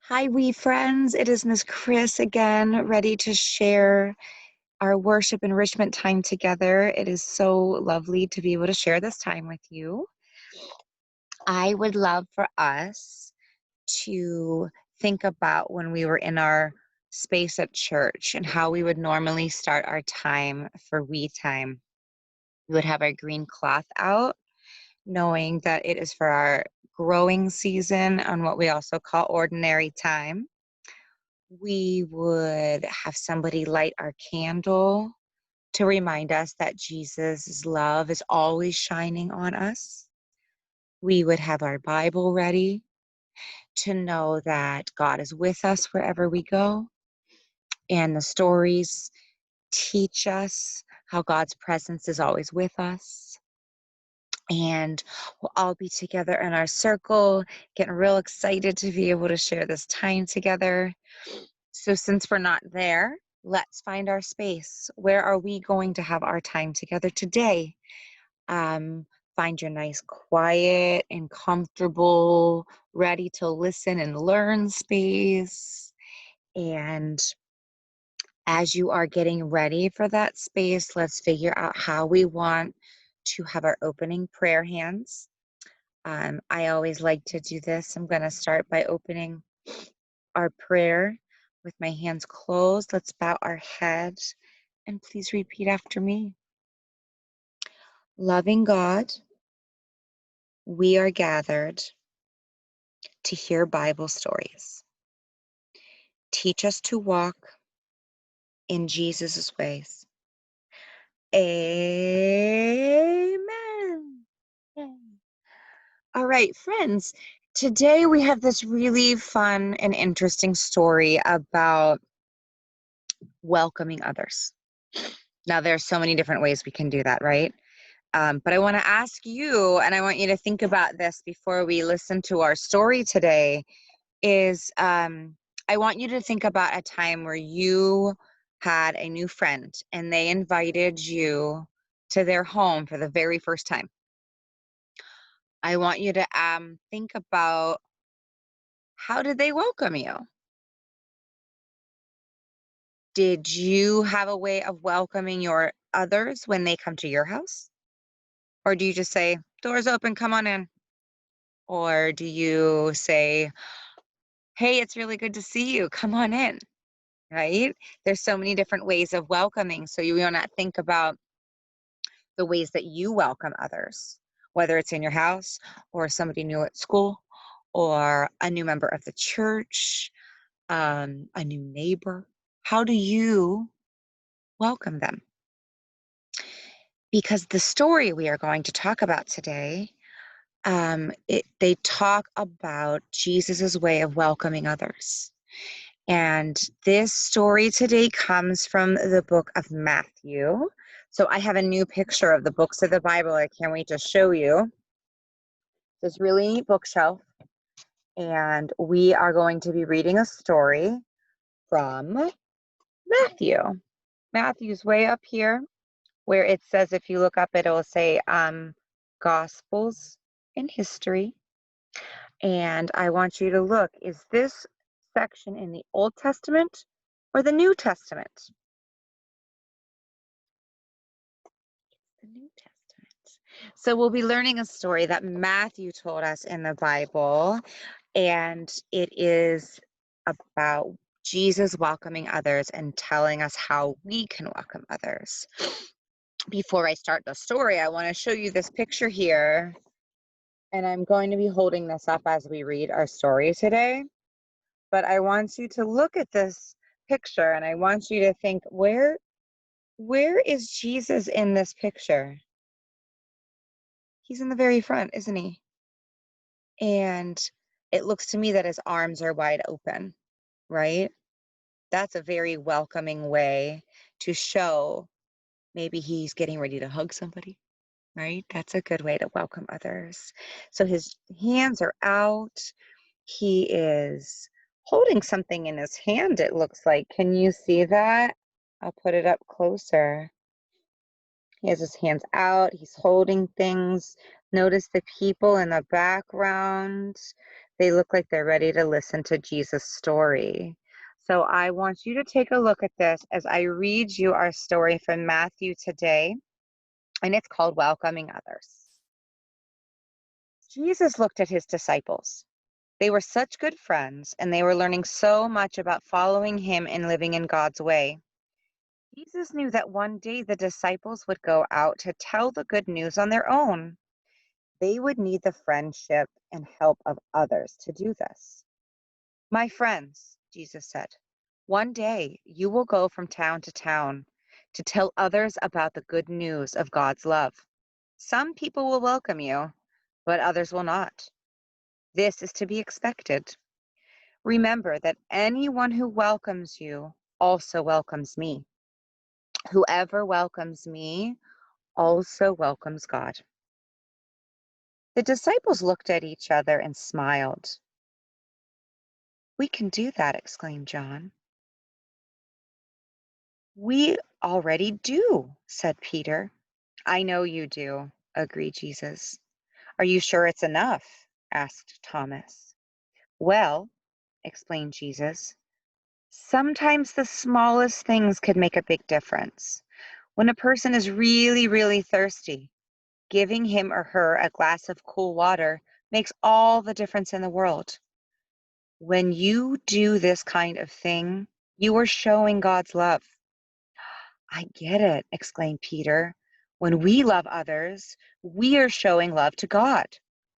Hi, wee friends. It is Miss Chris again, ready to share our worship enrichment time together. It is so lovely to be able to share this time with you. I would love for us to think about when we were in our space at church and how we would normally start our time for wee time. We would have our green cloth out, knowing that it is for our growing season on what we also call ordinary time. We would have somebody light our candle to remind us that Jesus' love is always shining on us. We would have our Bible ready to know that God is with us wherever we go. And the stories teach us how God's presence is always with us. And we'll all be together in our circle, getting real excited to be able to share this time together. So since we're not there, let's find our space. Where are we going to have our time together today? Find your nice, quiet and comfortable, ready to listen and learn space. And as you are getting ready for that space, let's figure out how we want to have our opening prayer hands. I always like to do this. I'm going to start by opening our prayer with my hands closed. Let's bow our head and please repeat after me. Loving God, we are gathered to hear Bible stories. Teach us to walk in Jesus' ways. Amen. All right, friends, today we have this really fun and interesting story about welcoming others. Now, there's so many different ways we can do that, right? But I want to ask you, and I want you to think about this before we listen to our story today, is I want you to think about a time where you had a new friend and they invited you to their home for the very first time. I want you to think about, how did they welcome you? Did you have a way of welcoming your others when they come to your house? Or do you just say, doors open, come on in? Or do you say, hey, it's really good to see you, come on in, right? There's so many different ways of welcoming. So you want to think about the ways that you welcome others, whether it's in your house or somebody new at school or a new member of the church, a new neighbor. How do you welcome them? Because the story we are going to talk about today, they talk about Jesus's way of welcoming others. And this story today comes from the book of Matthew. So I have a new picture of the books of the Bible I can't wait to show you. This really neat bookshelf. And we are going to be reading a story from Matthew. Matthew's way up here, where it says, if you look up, it will say Gospels and History. And I want you to look, is this section in the Old Testament or the New Testament? The New Testament. So we'll be learning a story that Matthew told us in the Bible, and it is about Jesus welcoming others and telling us how we can welcome others. Before I start the story, I want to show you this picture here, and I'm going to be holding this up as we read our story today. But I want you to look at this picture, and I want you to think, where is Jesus in this picture? He's in the very front, isn't he? And it looks to me that his arms are wide open, right? That's a very welcoming way to show maybe he's getting ready to hug somebody, right? That's a good way to welcome others. So his hands are out. He is holding something in his hand, it looks like. Can you see that? I'll put it up closer. He has his hands out. He's holding things. Notice the people in the background. They look like they're ready to listen to Jesus' story. So I want you to take a look at this as I read you our story from Matthew today, and it's called Welcoming Others. Jesus looked at his disciples. They were such good friends, and they were learning so much about following him and living in God's way. Jesus knew that one day the disciples would go out to tell the good news on their own. They would need the friendship and help of others to do this. My friends, Jesus said, one day you will go from town to town to tell others about the good news of God's love. Some people will welcome you, but others will not. This is to be expected. Remember that anyone who welcomes you also welcomes me. Whoever welcomes me also welcomes God. The disciples looked at each other and smiled. We can do that, exclaimed John. We already do, said Peter. I know you do, agreed Jesus. Are you sure it's enough? Asked Thomas. Well, explained Jesus, sometimes the smallest things could make a big difference. When a person is really, really thirsty, giving him or her a glass of cool water makes all the difference in the world. When you do this kind of thing, you are showing God's love. I get it, exclaimed Peter. When we love others, we are showing love to God.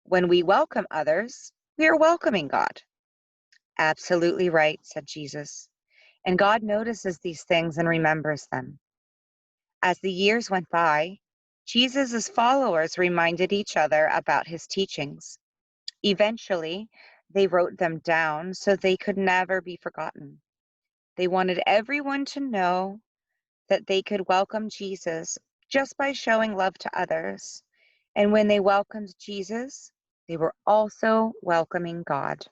When we welcome others, we are welcoming God. Absolutely right, said Jesus. And God notices these things and remembers them. As the years went by, Jesus' followers reminded each other about his teachings. Eventually, they wrote them down so they could never be forgotten. They wanted everyone to know that they could welcome Jesus just by showing love to others. And when they welcomed Jesus, they were also welcoming God.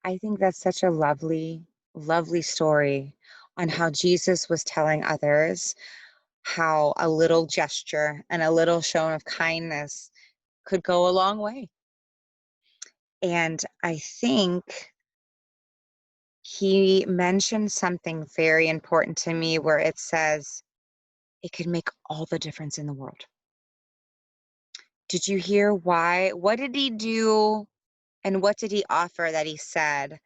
I think that's such a lovely, lovely story on how Jesus was telling others how a little gesture and a little show of kindness could go a long way. And I think he mentioned something very important to me where it says it could make all the difference in the world. Did you hear why? What did he do and what did he offer that he said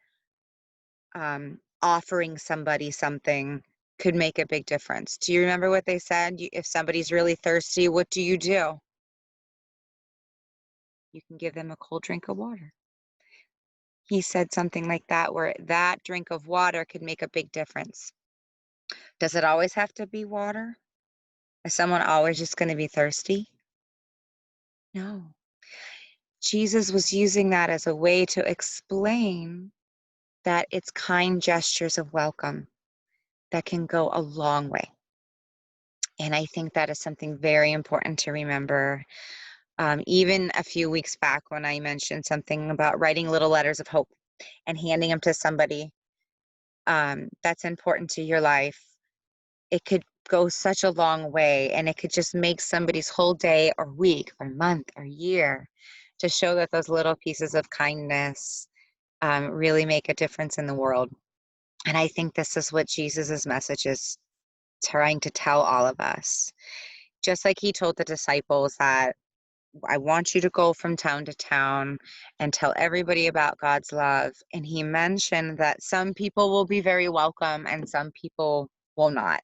offering somebody something could make a big difference? Do you remember what they said? If somebody's really thirsty, what do? You can give them a cold drink of water. He said something like that, where that drink of water could make a big difference. Does it always have to be water? Is someone always just going to be thirsty? No. Jesus was using that as a way to explain that it's kind gestures of welcome that can go a long way. And I think that is something very important to remember. Even a few weeks back when I mentioned something about writing little letters of hope and handing them to somebody that's important to your life, it could go such a long way, and it could just make somebody's whole day or week or month or year to show that those little pieces of kindness really make a difference in the world. And I think this is what Jesus's message is trying to tell all of us. Just like he told the disciples that I want you to go from town to town and tell everybody about God's love. And he mentioned that some people will be very welcome and some people will not.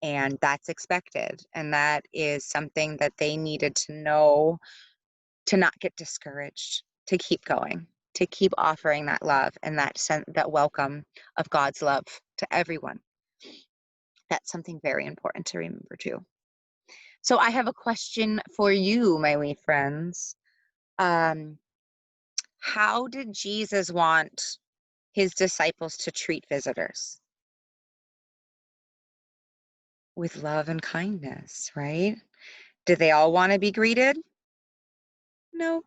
And that's expected. And that is something that they needed to know, to not get discouraged, to keep going, to keep offering that love and that welcome of God's love to everyone. That's something very important to remember too. So I have a question for you, my wee friends. How did Jesus want his disciples to treat visitors? With love and kindness, right? Did they all want to be greeted? No.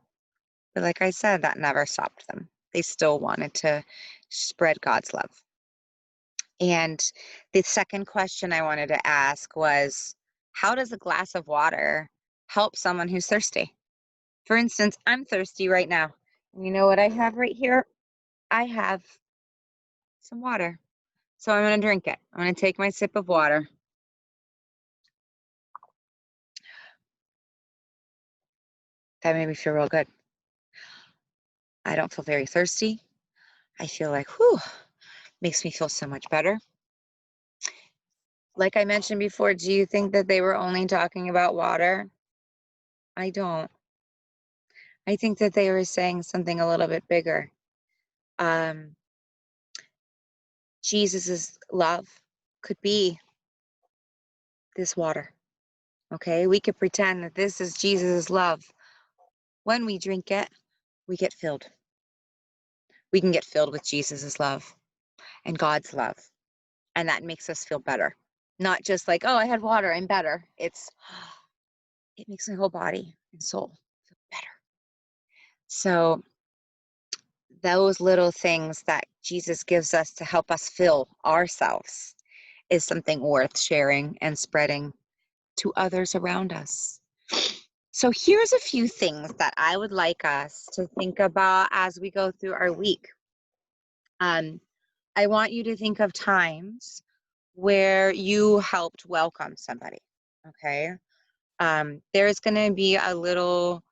But like I said, that never stopped them. They still wanted to spread God's love. And the second question I wanted to ask was, how does a glass of water help someone who's thirsty. For instance, I'm thirsty right now. And you know what I have right here? I have some water. So I'm going to drink it. I'm going to take my sip of water. That made me feel real good. I don't feel very thirsty. I feel like, whew, makes me feel so much better. Like I mentioned before, do you think that they were only talking about water? I don't. I think that they were saying something a little bit bigger. Jesus's love could be this water. Okay, we could pretend that this is Jesus's love. When we drink it, we get filled. We can get filled with Jesus's love and God's love, and that makes us feel better. Not just like, oh, I had water, I'm better. It makes my whole body and soul feel better. So those little things that Jesus gives us to help us fill ourselves is something worth sharing and spreading to others around us. So here's a few things that I would like us to think about as we go through our week. I want you to think of times where you helped welcome somebody, okay? There's going to be a little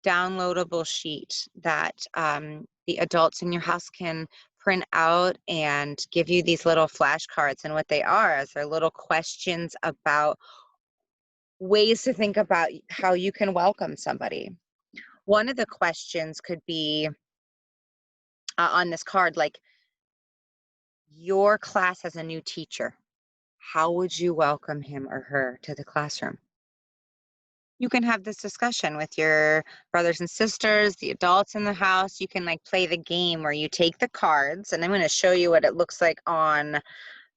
downloadable sheet that the adults in your house can print out and give you these little flashcards. And what they are is they're little questions about ways to think about how you can welcome somebody. One of the questions could be on this card, like, your class has a new teacher. How would you welcome him or her to the classroom? You can have this discussion with your brothers and sisters, the adults in the house. You can like play the game where you take the cards, and I'm going to show you what it looks like on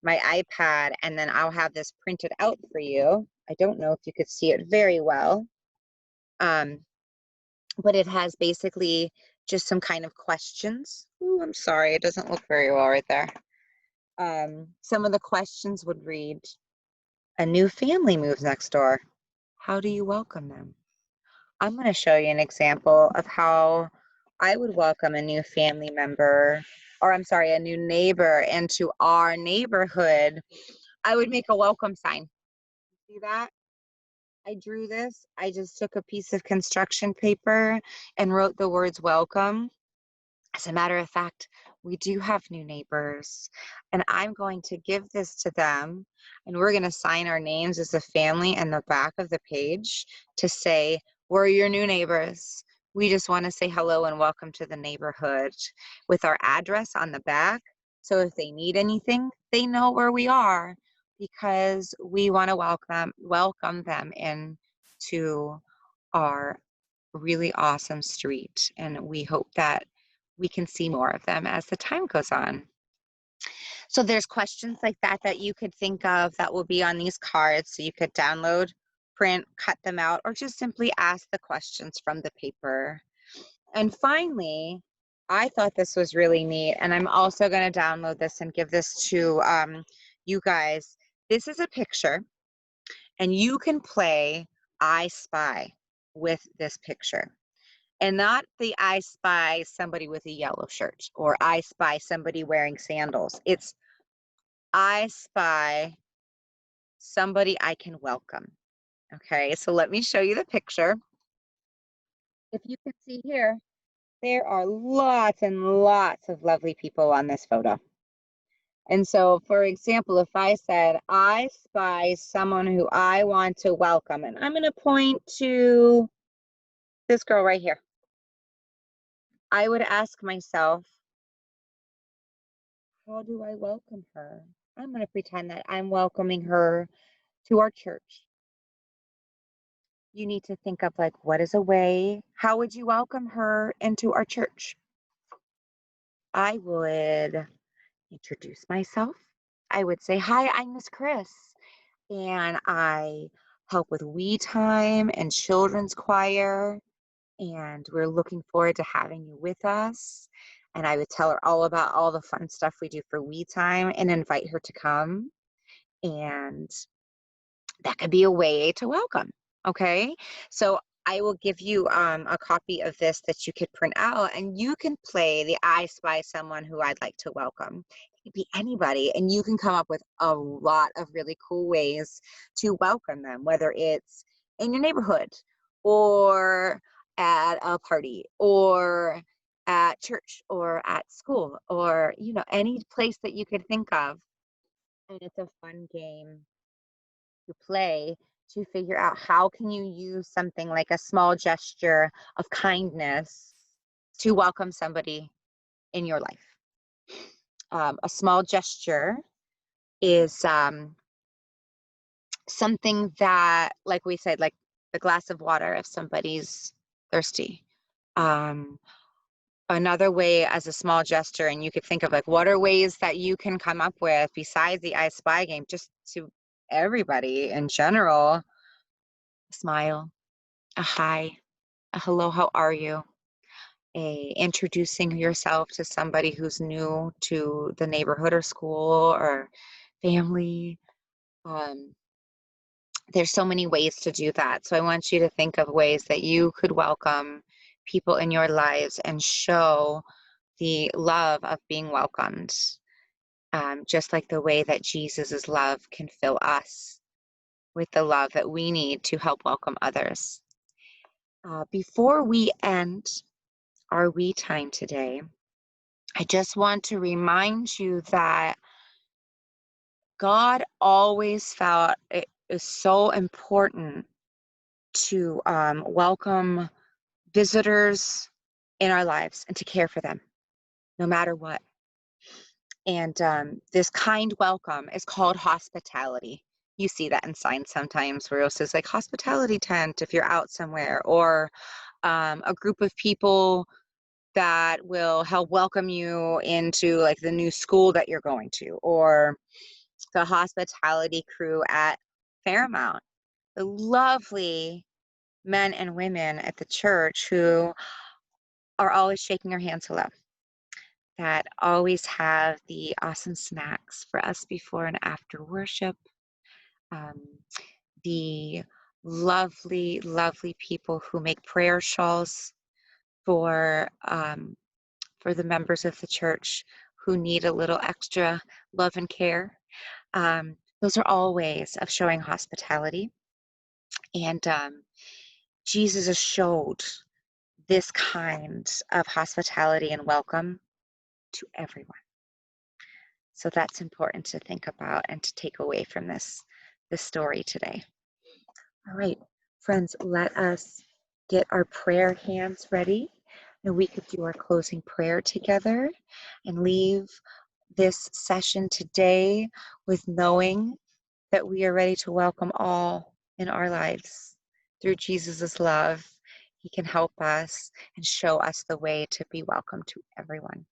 my iPad, and then I'll have this printed out for you. I don't know if you could see it very well, but it has basically just some kind of questions. Ooh, I'm sorry, it doesn't look very well right there. Some of the questions would read, a new family moves next door. How do you welcome them? I'm going to show you an example of how I would welcome a new family member, or I'm sorry, a new neighbor into our neighborhood. I would make a welcome sign. See that? I drew this. I just took a piece of construction paper and wrote the words welcome. As a matter of fact, we do have new neighbors, and I'm going to give this to them, and we're going to sign our names as a family in the back of the page to say, we're your new neighbors. We just want to say hello and welcome to the neighborhood with our address on the back. So if they need anything, they know where we are because we want to welcome them into our really awesome street. And we hope that we can see more of them as the time goes on. So there's questions like that that you could think of that will be on these cards. So you could download, print, cut them out, or just simply ask the questions from the paper. And finally, I thought this was really neat, and I'm also going to download this and give this to you guys. This is a picture, and you can play I Spy with this picture. And not the I spy somebody with a yellow shirt or I spy somebody wearing sandals. It's I spy somebody I can welcome. Okay, so let me show you the picture. If you can see here, there are lots and lots of lovely people on this photo. And so, for example, if I said, I spy someone who I want to welcome, and I'm going to point to this girl right here. I would ask myself, how do I welcome her? I'm going to pretend that I'm welcoming her to our church. You need to think of like, what is a way? How would you welcome her into our church? I would introduce myself. I would say, hi, I'm Miss Chris, and I help with We Time and children's choir, and we're looking forward to having you with us. And I would tell her all about all the fun stuff we do for We Time and invite her to come. And that could be a way to welcome. Okay, so I will give you a copy of this that you could print out, and you can play the I Spy Someone Who I'd Like to Welcome. It could be anybody, and you can come up with a lot of really cool ways to welcome them, whether it's in your neighborhood or at a party or at church or at school or any place that you could think of. And it's a fun game to play to figure out how can you use something like a small gesture of kindness to welcome somebody in your life. A small gesture is something that, like we said, like the glass of water if somebody's thirsty. Um, Another way as a small gesture, and you could think of like what are ways that you can come up with besides the I Spy game, just to everybody in general. A smile, a hi, a hello, how are you? A introducing yourself to somebody who's new to the neighborhood or school or family. Um, there's so many ways to do that. So I want you to think of ways that you could welcome people in your lives and show the love of being welcomed, just like the way that Jesus' love can fill us with the love that we need to help welcome others. Before we end our we time today, I just want to remind you that God always felt it is so important to welcome visitors in our lives and to care for them no matter what. And this kind welcome is called hospitality. You see that in signs sometimes where it says like hospitality tent if you're out somewhere, or a group of people that will help welcome you into like the new school that you're going to, or the hospitality crew at Fairmount, the lovely men and women at the church who are always shaking our hands hello, that always have the awesome snacks for us before and after worship, um, the lovely, lovely people who make prayer shawls for the members of the church who need a little extra love and care. Those are all ways of showing hospitality. And Jesus has showed this kind of hospitality and welcome to everyone. So that's important to think about and to take away from this story today. All right, friends, let us get our prayer hands ready, and we could do our closing prayer together and leave this session today with knowing that we are ready to welcome all in our lives through Jesus' love. He can help us and show us the way to be welcome to everyone.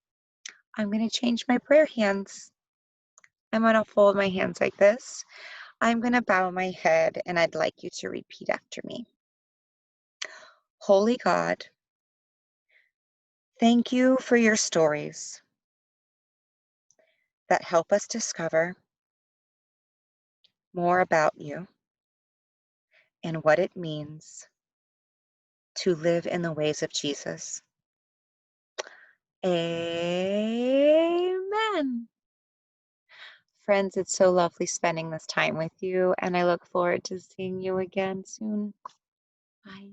I'm going to change my prayer hands. I'm going to fold my hands like this. I'm going to bow my head, and I'd like you to repeat after me. Holy God, thank you for your stories that help us discover more about you and what it means to live in the ways of Jesus. Amen. Friends, it's so lovely spending this time with you, and I look forward to seeing you again soon. Bye.